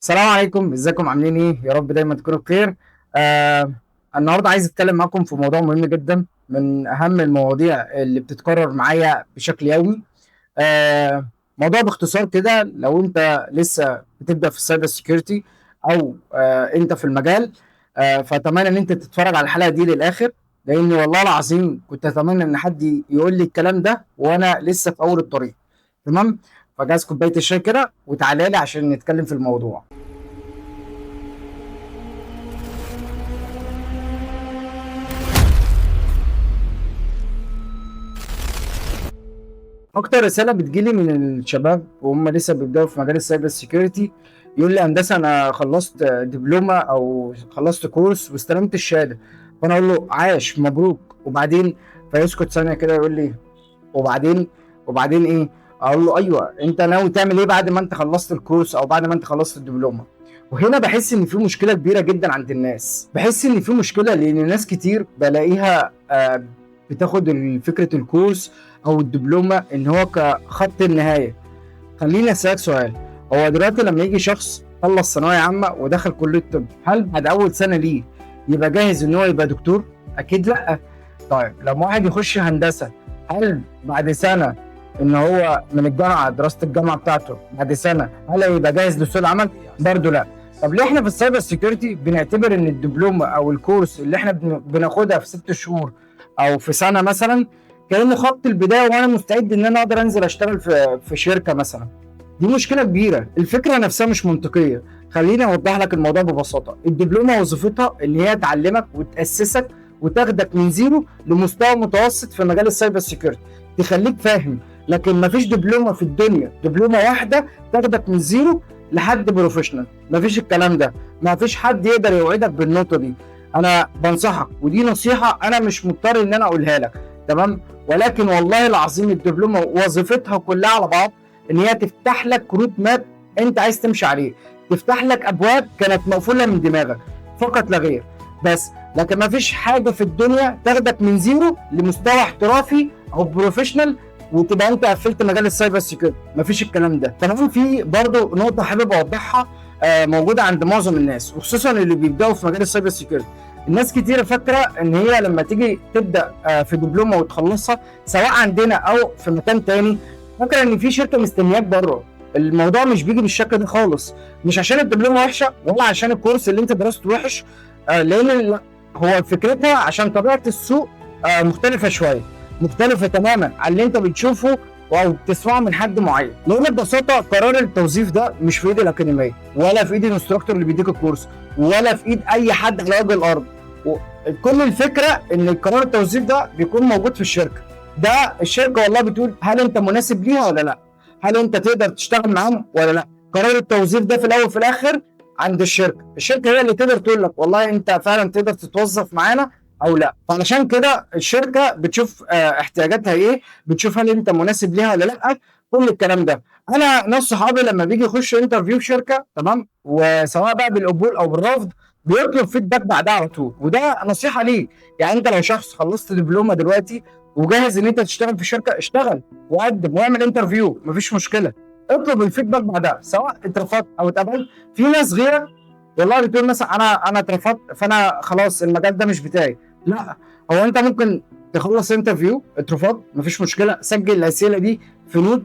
السلام عليكم، ازيكم عاملين ايه؟ يا رب دايما تكونوا بخير. آه النهارده عايز اتكلم معاكم في موضوع مهم جدا، من اهم المواضيع اللي بتتكرر معايا بشكل يومي. موضوع باختصار كده، لو انت لسه بتبدا في السايبر سيكيورتي او انت في المجال، فاتمنى ان انت تتفرج على الحلقه دي للاخر، لان والله العظيم كنت اتمنى ان حد يقول لي الكلام ده وانا لسه في اول الطريق. تمام. فجهز كوبايه الشاي كده وتعالى لي عشان نتكلم في الموضوع. اكتر رساله بتجيلي من الشباب وهم لسه بيبداوا في مجال السايبر سيكيورتي، يقول لي هندسه انا خلصت دبلومه او خلصت كورس واستلمت الشهاده. فانا اقول له عاش مبروك، وبعدين فيسكت ثانيه كده يقول لي وبعدين وبعدين ايه؟ اقول له ايوه، انت ناوي تعمل ايه بعد ما انت خلصت الكورس او بعد ما انت خلصت الدبلومه؟ وهنا بحس ان في مشكله كبيره جدا عند الناس، بحس ان في مشكله لان ناس كتير بلاقيها بتاخد فكره الكورس او الدبلومه ان هو كخط النهايه. خليني اسالك سؤال، هو دلوقتي لما يجي شخص خلص ثانويه عامه ودخل كليه الطب، هل بعد اول سنه ليه يبقى جاهز ان هو يبقى دكتور؟ اكيد لا. طيب لما واحد يخش هندسه، هل بعد سنه ان هو من الجامعه دراسه الجامعه بتاعته بعد سنه هل هيبقى جاهز لسوق العمل؟ برضه لا. طب ليه احنا في السايبر سيكيورتي بنعتبر ان الدبلومه او الكورس اللي احنا بناخدها في 6 شهور او في سنه مثلا كانه خط البدايه وانا مستعد ان انا اقدر انزل اشتغل في شركه مثلا؟ دي مشكله كبيره، الفكره نفسها مش منطقيه. خليني اوضح لك الموضوع ببساطه. الدبلومه وظيفتها ان هي تعلمك وتاسسك وتاخدك من زيرو لمستوى متوسط في مجال السايبر سيكيورتي، تخليك فاهم. لكن مفيش دبلومه في الدنيا، دبلومه واحده تاخدك من زيرو لحد بروفيشنال، مفيش الكلام ده. مفيش حد يقدر يوعدك بالنقطه دي. انا بنصحك، ودي نصيحه انا مش مضطر ان انا اقولها لك، تمام؟ ولكن والله العظيم الدبلومه وظيفتها كلها على بعض ان هي تفتح لك رود ماب انت عايز تمشي عليه، تفتح لك ابواب كانت مقفوله من دماغك، فقط لا غير. بس لكن ما فيش حاجه في الدنيا تاخدك من زيرو لمستوى احترافي او بروفيشنال وتبقى انت قفلت مجال السايبر سيكيورتي، ما فيش الكلام ده. كمان في برضو نقطه حابب اوضحها، موجوده عند معظم الناس وخصوصا اللي بيبداوا في مجال السايبر سيكيورتي. الناس كتير فاكره ان هي لما تيجي تبدا في دبلومه وتخلصها سواء عندنا او في مكان تاني، فاكره ان في شركه مستنياك بره. الموضوع مش بيجي بالشكل ده خالص، مش عشان الدبلومه وحشه ولا عشان الكورس اللي انت درسته وحش، لان هو فكرتها عشان طبيعه السوق مختلفه شويه، مختلفه تماما عن اللي انت بتشوفه او بتسمعه من حد معين. لان ببساطه قرار التوظيف ده مش في ايد الاكاديميه ولا في ايد الانستراكتور اللي بيديك الكورس ولا في ايد اي حد على وجه الارض. كل الفكره ان قرار التوظيف ده بيكون موجود في الشركه. ده الشركه والله بتقول هل انت مناسب ليها ولا لا، هل انت تقدر تشتغل معاهم ولا لا. قرار التوظيف ده في الاول وفي الاخر عند الشركه، الشركه هي اللي تقدر تقول لك والله انت فعلا تقدر تتوظف معانا او لا. فعلشان كده الشركه بتشوف احتياجاتها ايه، بتشوف هل انت مناسب ليها ولا لا، كل الكلام ده. انا ناس صحابي لما بيجي يخش انترفيو في شركه، تمام، وسواء بقى بالقبول او بالرفض بيطلب فيدباك بعدها على طول، وده نصيحه ليك. يعني انت لو شخص خلصت دبلومه دلوقتي وجاهز ان انت تشتغل في شركه، اشتغل وقدم واعمل انترفيو، مفيش مشكله. اطلب الفيدباك بعدها سواء اترفضت او اتقبلت. في ناس غيرك والله بتقول مثلا انا اترفضت فانا خلاص المجال ده مش بتاعي. لا، هو انت ممكن تخلص انترفيو، اترفضت مفيش مشكله، سجل الاسئله دي في نوت.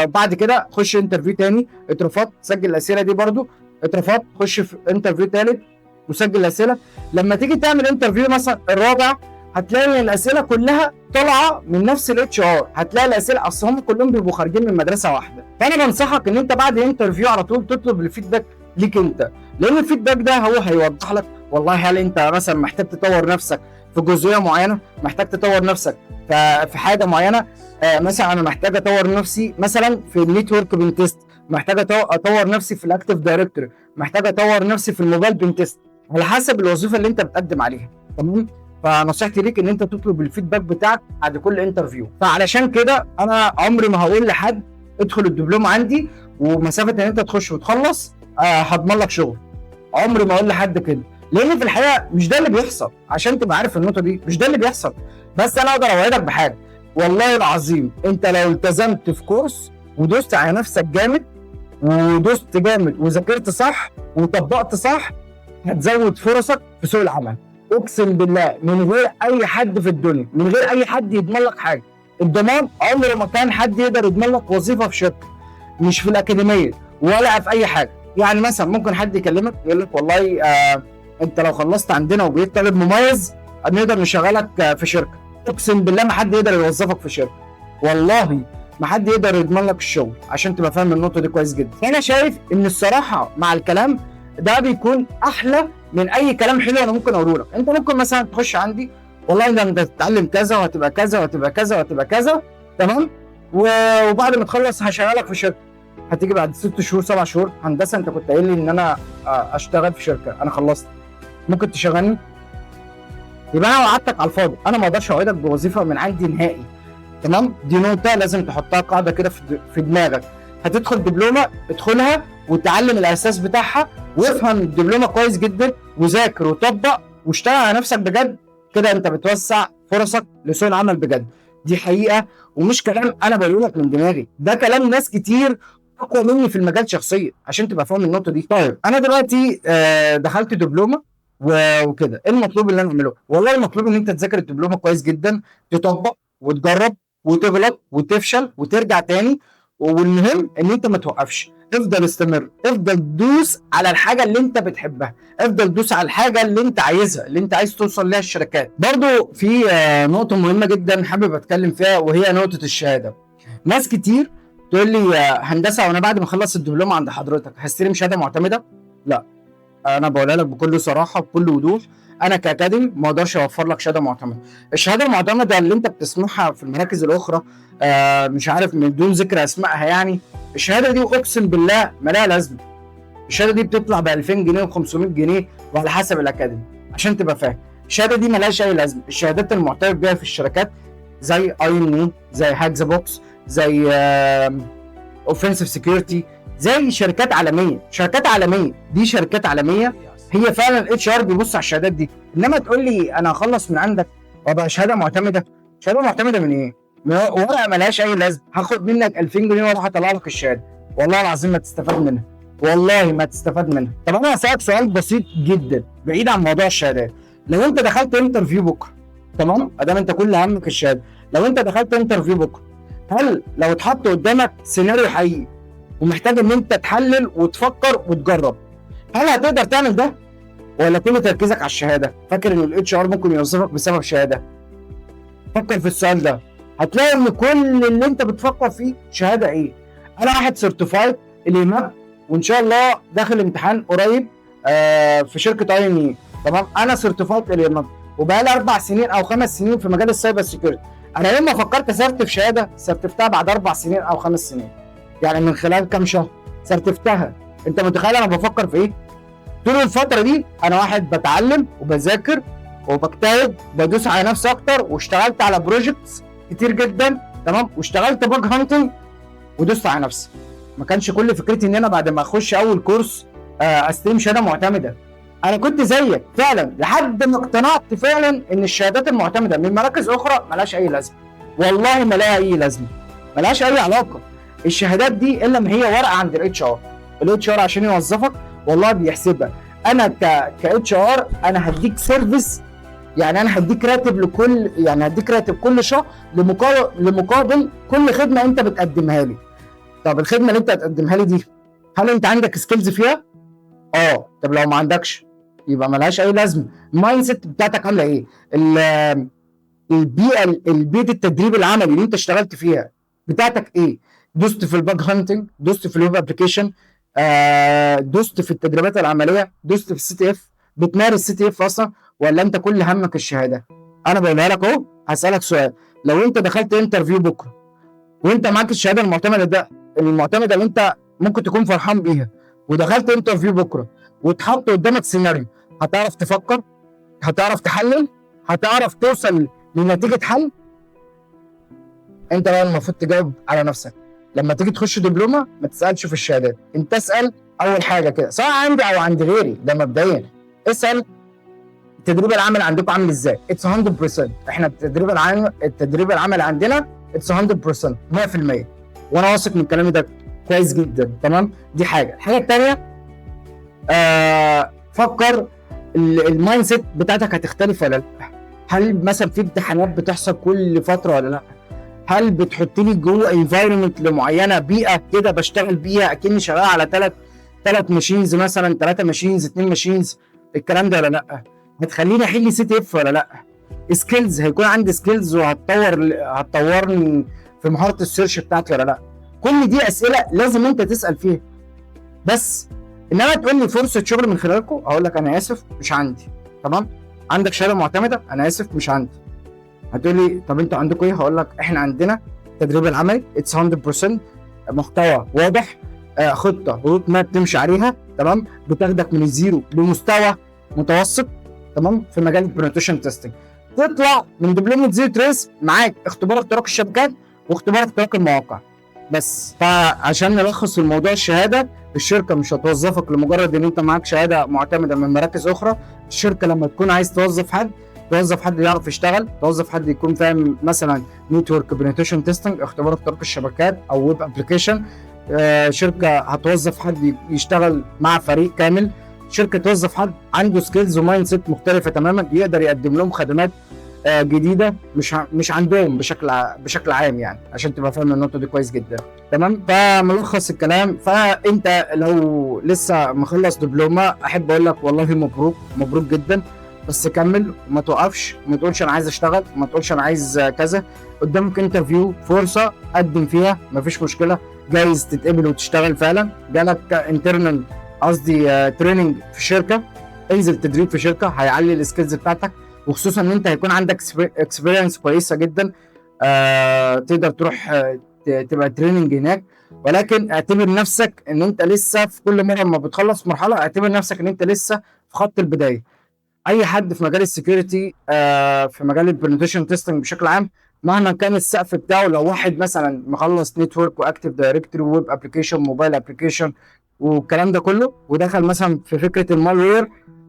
بعد كده خش انترفيو تاني، اترفضت سجل الاسئله دي برضو، اترفضت خش في انترفيو تالت وسجل الاسئله. لما تيجي تعمل انترفيو مثلا الرابع هتلاقي ان الاسئله كلها طالعه من نفس الاتش ار، هتلاقي الاسئله اصل هم كلهم بيبقوا خارجين من مدرسه واحده. فانا بنصحك ان انت بعد الانترفيو على طول تطلب الفيدباك ليك انت، لان الفيدباك ده هو هيوضح لك والله هل انت مثلا محتاج تطور نفسك في جزئيه معينه، محتاج تطور نفسك في حاجه معينه. مثلا انا محتاج اطور نفسي مثلا في النتورك بنتست، محتاج اطور نفسي في الاكتيف دايركتوري، محتاج اطور نفسي في الموبايل بنتست، على حسب الوظيفه اللي انت بتقدم عليها، تمام؟ فنصيحتي ليك ان انت تطلب الفيدباك بتاعك بعد كل انترفيو. فعلشان كده انا عمري ما هقول لحد ادخل الدبلوم عندي ومسافه ان انت تخش وتخلص هضمن لك شغل. عمري ما اقول لحد كده، لان في الحقيقه مش ده اللي بيحصل. عشان تبقى عارف النقطه دي مش ده اللي بيحصل. بس انا اقدر اوعدك بحاجه، والله العظيم انت لو التزمت في كورس ودوست على نفسك جامد ودوست جامد وذاكرت صح وطبقت صح، هتزود فرصك في سوق العمل. اقسم بالله من غير اي حد في الدنيا، من غير اي حد يضمن لك حاجه. الضمان عمر ما كان حد يقدر يضمن لك وظيفه في شركه، مش في الاكاديميه ولا في اي حاجه. يعني مثلا ممكن حد يكلمك يقول لك والله انت لو خلصت عندنا وبقيت طالب مميز نقدر نشغلك في شركه. اقسم بالله ما حد يقدر يوظفك في شركه، والله ما حد يقدر يضمن لك الشغل، عشان تبقى فاهم النقطه دي كويس جدا. انا شايف ان الصراحه مع الكلام ده بيكون احلى من اي كلام حلو انا ممكن اقوله لك. انت ممكن مثلا تخش عندي والله ده انت تتعلم كذا وهتبقى كذا وهتبقى كذا وهتبقى كذا، تمام، وبعد ما تخلص هشغلك في شركه. هتيجي بعد 6 شهور 7 شهور، هندسه انت كنت قايل لي ان انا اشتغل في شركه، انا خلصت، ممكن تشغلني؟ يبقى انا وعدتك على الفاضي. انا ما اقدرش اوعدك بوظيفه من عندي نهائي، تمام. دي نقطه لازم تحطها قاعده كده في دماغك. هتدخل دبلومه، ادخلها وتعلم الاساس بتاعها وافهم الدبلومه كويس جدا وذاكر وطبق واشتغل على نفسك بجد. كده انت بتوسع فرصك لسوق العمل بجد. دي حقيقه ومش كلام انا بقوله لك من دماغي، ده كلام ناس كتير اقوى مني في المجال شخصيا، عشان تبقى فاهم النقطه دي. طيب انا دلوقتي دخلت دبلومه وكده، ايه المطلوب اللي انا اعمله؟ والله المطلوب ان انت تذاكر الدبلومه كويس جدا، تطبق وتجرب وتغلط وتفشل وترجع تاني، والمهم ان انت ما توقفش. افضل استمر، افضل دوس على الحاجه اللي انت بتحبها، افضل دوس على الحاجه اللي انت عايزها، اللي انت عايز توصل لها الشركات. برضو في نقطه مهمه جدا حابب اتكلم فيها، وهي نقطه الشهاده. ناس كتير تقول لي هندسه وانا بعد ما اخلص الدبلومه عند حضرتك هستلم شهاده معتمده؟ لا، انا بقولها لك بكل صراحه بكل وضوح، انا كاكاديمي ما اقدرش اوفر لك شهاده معتمده. الشهاده المعتمده اللي انت بتسمعها في المراكز الاخرى مش عارف من دون ذكر اسمائها، يعني الشهاده دي اقسم بالله ما لها لازمه. الشهاده دي بتطلع ب 2000 جنيه و500 جنيه وعلى حسب الاكاديمي، عشان تبقى فاهم. الشهاده دي ما لهاش اي لازمه. الشهادات المعترف بيها في الشركات زي INE، زي هاك ذا بوكس، زي اوفنسيف سكيورتي، زي شركات عالميه. شركات عالميه دي شركات عالميه، هي فعلا الاتش ار بيبص على الشهادات دي. انما تقول لي انا هخلص من عندك وابقى شهاده معتمده؟ شهاده معتمده من ايه؟ من ورقه ملهاش اي لازمه، هاخد منك 2000 جنيه واروح اطلع لك الشهاده، والله العظيم ما تستفاد منها، والله ما تستفاد منها. طب انا هسالك سؤال بسيط جدا بعيد عن موضوع الشهادات. لو انت دخلت انترفيو بكره، تمام، ادام انت كل همك الشهاده، لو انت دخلت انترفيو بكره، هل لو اتحط قدامك سيناريو حقيقي ومحتاج ان انت تحلل وتفكر وتجرب، هل هتقدر تعمل ده؟ ولا كل تركيزك على الشهاده؟ فاكر ان الاتش ار ممكن يوظفك بسبب شهاده؟ فكر في السؤال ده، هتلاقي ان كل اللي انت بتفكر فيه شهاده ايه؟ انا واحد سيرتيفايد اليماب، وان شاء الله داخل امتحان قريب في شركه INE، تمام. انا سيرتيفايد اليماب وبقالي 4 سنين او 5 سنين في مجال السايبر سيكيورتي. انا لما فكرت اسرتف شهاده سرتفتها بعد 4 سنين او 5 سنين، يعني من خلال كام شهر سرتفتها. انت متخيل انا بفكر في ايه؟ طول الفتره دي انا واحد بتعلم وبذاكر وبجتهد، بدوس على نفسي اكتر، واشتغلت على بروجكتس كتير جدا، تمام، واشتغلت باج هانتنج ودوست على نفسي. ما كانش كل فكرتي ان انا بعد ما اخش اول كورس استلم شهاده معتمده. انا كنت زيك فعلا لحد ما اقتنعت فعلا ان الشهادات المعتمده من مراكز اخرى ملهاش اي لازمه، والله ما لها اي لازمه، ملهاش اي علاقه. الشهادات دي الا ما هي ورقه عند الاتش ار. الاتش ار عشان يوظفك والله بيحسبها. انا كاتش ار انا هديك سيرفيس، يعني انا هديك راتب لكل، يعني هديك راتب كل شهر لمقابل كل خدمه انت بتقدمها لي. طب الخدمه اللي انت هتقدمها لي دي هل انت عندك سكيلز فيها؟ طب لو ما عندكش يبقى ملهاش اي لازمه. المايند سيت بتاعتك عامله ايه؟ البيئه التدريب العملي اللي انت اشتغلت فيها بتاعتك ايه؟ دوست في الباج هانتنج، دوست في الويب ابلكيشن، دوست في التدريبات العمليه، دوست في الCTF، بتمارس CTF اصلا، ولا انت كل همك الشهاده؟ انا بقولها لك اهو. هسالك سؤال، لو انت دخلت انترفيو بكره وانت معاك الشهاده المعتمده اللي انت ممكن تكون فرحان بيها، ودخلت انترفيو بكره واتحط قدامك سيناريو، هتعرف تفكر؟ هتعرف تحلل؟ هتعرف توصل لنتيجه حل؟ انت بقى المفروض تجاوب على نفسك. لما تيجي تخش دبلومه ما تسالش في الشهادات، انت اسال اول حاجه كده، سواء عندي او عند غيري، ده مبدئيا اسال التدريب العملي عندكم عامل ازاي؟ اتس 100%. احنا التدريب العملي عندنا اتس 100%، 100%، وانا واثق من كلامي ده كويس جدا. تمام، دي حاجه. الحاجه الثانيه، فكر المايند سيت بتاعتك هتختلف ولا لا. هل مثلا في امتحانات بتحصل كل فتره ولا لا؟ هل بتحطني جوه انفايرمنت معينه، بيئه كده بشتغل بيها اكني شغال على ثلاث ماشينز مثلا، 3 ماشينز، 2 ماشينز، الكلام ده ولا لا؟ هتخليني احل سي تي اف ولا لا؟ سكيلز، هيكون عندي سكيلز هتطورني في مهاره السيرش بتاعتي ولا لا؟ كل دي اسئله لازم انت تسال فيها. بس انما تقول لي فرصه شغل من خلالكم، اقول لك انا اسف مش عندي. تمام، عندك شهاده معتمده؟ انا اسف مش عندي. هتقول لي طب انتوا عندكم ايه؟ هقول لك احنا عندنا التدريب العملي اتس 100%، محتوى واضح، خطه روت ماب تمشي عليها. تمام، بتاخدك من الزيرو لمستوى متوسط. تمام، في مجال البرزنتيشن تيستنج. تطلع من دبلومه زيرو تريس معاك اختبار اختراق الشبكات واختبار اختراق المواقع. بس فعشان نلخص الموضوع، الشهاده، الشركه مش هتوظفك لمجرد ان انت معاك شهاده معتمده من مراكز اخرى. الشركه لما تكون عايز توظف حد، توظف حد يعرف يشتغل، توظف حد يكون فاهم مثلا نتورك بنتريشن تيستنج، اختبار اختراق الشبكات او ويب ابلكيشن. شركه هتوظف حد يشتغل مع فريق كامل. شركه توظف حد عنده سكيلز ومايند سيت مختلفه تماما، يقدر يقدم لهم خدمات جديده مش عندهم بشكل عام، يعني عشان تبقى فاهم النقطه دي كويس جدا. تمام، فملخص الكلام، فانت لو لسه مخلص دبلومه، احب اقول لك والله مبروك، مبروك جدا. بس كمل وما توقفش، وما تقولش انا عايز اشتغل، وما تقولش انا عايز كذا. قدامك انترفيو، فرصه قدم فيها، مفيش مشكله، جايز تتقبل وتشتغل فعلا. جالك انترنال، قصدي تريننج في شركه، انزل تدريب في شركه، هيعلي السكيلز بتاعتك، وخصوصا ان انت هيكون عندك اكسبيرينس كويسه جدا. تقدر تروح تبقى تريننج هناك. ولكن اعتبر نفسك ان انت لسه، في كل مره ما بتخلص مرحله اعتبر نفسك ان انت لسه في خط البدايه. اي حد في مجال السكيورتي، في مجال البرزنتيشن تيستنج بشكل عام، مهما كان السقف بتاعه، لو واحد مثلا مخلص نتورك واكتيف دايركتوري وويب ابلكيشن موبايل ابلكيشن والكلام ده كله، ودخل مثلا في فكره المالوير،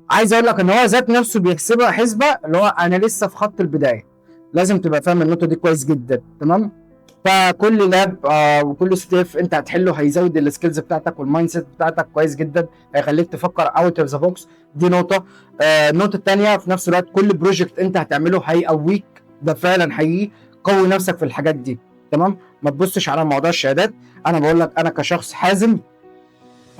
عايز اقول لك ان هو ذات نفسه بيحسبها حسبه اللي هو انا لسه في خط البدايه. لازم تبقى فاهم النقطه دي كويس جدا. تمام، فكل لاب وكل ستيف انت هتحله هيزود السكيلز بتاعتك والمايند سيت بتاعتك كويس جدا، هيخليك تفكر اوت اوف ذا بوكس. دي نقطه. النقطه الثانيه، في نفس الوقت كل بروجكت انت هتعمله هيقويك، ده فعلا حقيقي. قوي نفسك في الحاجات دي. تمام، ما تبصش على موضوع الشهادات. انا بقول لك انا كشخص حازم،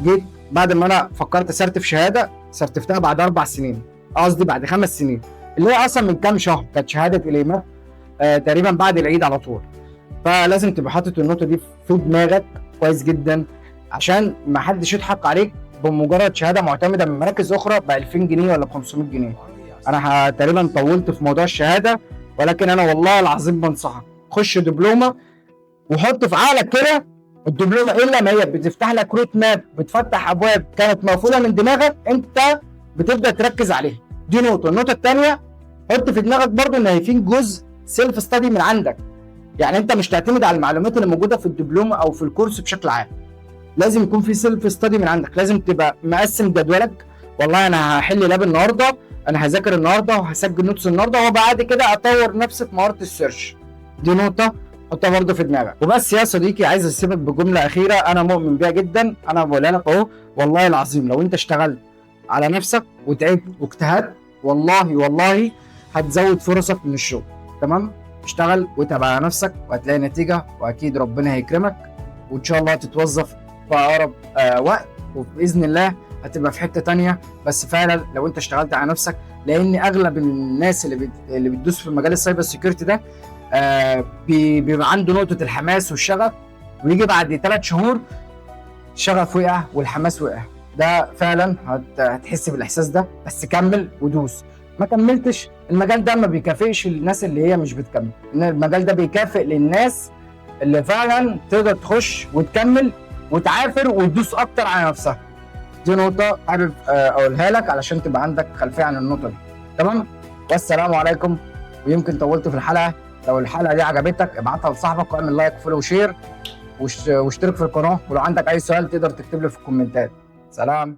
جيت بعد ما انا فكرت اسرتف شهاده، سرتفتها بعد 4 سنين، قصدي بعد 5 سنين، اللي هي اصلا من كام شهر كانت شهاده اليمات، تقريبا بعد العيد على طول. فلازم تبقى حاطط النقطه دي في دماغك كويس جدا، عشان ما حدش يضحك عليك بمجرد شهاده معتمده من مراكز اخرى ب 2000 جنيه ولا ب 500 جنيه. انا تقريبا طولت في موضوع الشهاده، ولكن انا والله العظيم بنصحك خش دبلومه، وحط في عقلك كده الدبلومه الا ما هي بتفتح لك روت ماب، بتفتح ابواب كانت مقفوله من دماغك، انت بتبدا تركز عليها. دي نقطه. النقطه الثانيه، حط في دماغك برضو ان هيكون جزء سيلف ستادي من عندك. يعني انت مش تعتمد على المعلومات اللي موجوده في الدبلومه او في الكورس بشكل عام، لازم يكون في سيلف ستادي من عندك. لازم تبقى مقسم جدولك، والله انا هحل لاب النهارده، انا هذاكر النهارده وهسجل نوتس النهارده، وبعد كده اطور نفسي في مهاره السيرش. دي نقطه حطها برضه في دماغك. وبس يا صديقي، عايز اسيبك بجمله اخيره انا مؤمن بيها جدا، انا بقولها لك اهو، والله العظيم لو انت اشتغلت على نفسك وتعبت واجتهدت، والله هتزود فرصك من الشغل. تمام، اشتغل واتعب على نفسك وهتلاقي نتيجه، واكيد ربنا هيكرمك، وان شاء الله هتتوظف في اقرب وقت، وباذن الله هتبقى في حته تانية. بس فعلا لو انت اشتغلت على نفسك، لان اغلب الناس اللي بتدوس في مجال السايبر سيكيورتي ده بيبقى عنده نقطه الحماس والشغف، ويجي بعد 3 شهور الشغف وقع والحماس وقع. ده فعلا هتحس بالاحساس ده. بس كمل ودوس. ما كملتش، المجال ده ما بيكافئش الناس اللي هي مش بتكمل، المجال ده بيكافئ للناس اللي فعلا تقدر تخش وتكمل وتعافر وتدوس اكتر على نفسها. دي نقطه حابب اقولها لك علشان تبقى عندك خلفيه عن النقطه دي. تمام، والسلام عليكم. ويمكن طولت في الحلقه، لو الحلقه دي عجبتك ابعتها لصاحبك واعمل لايك وفولو وشير، واشترك في القناه، ولو عندك اي سؤال تقدر تكتب لي في الكومنتات. سلام.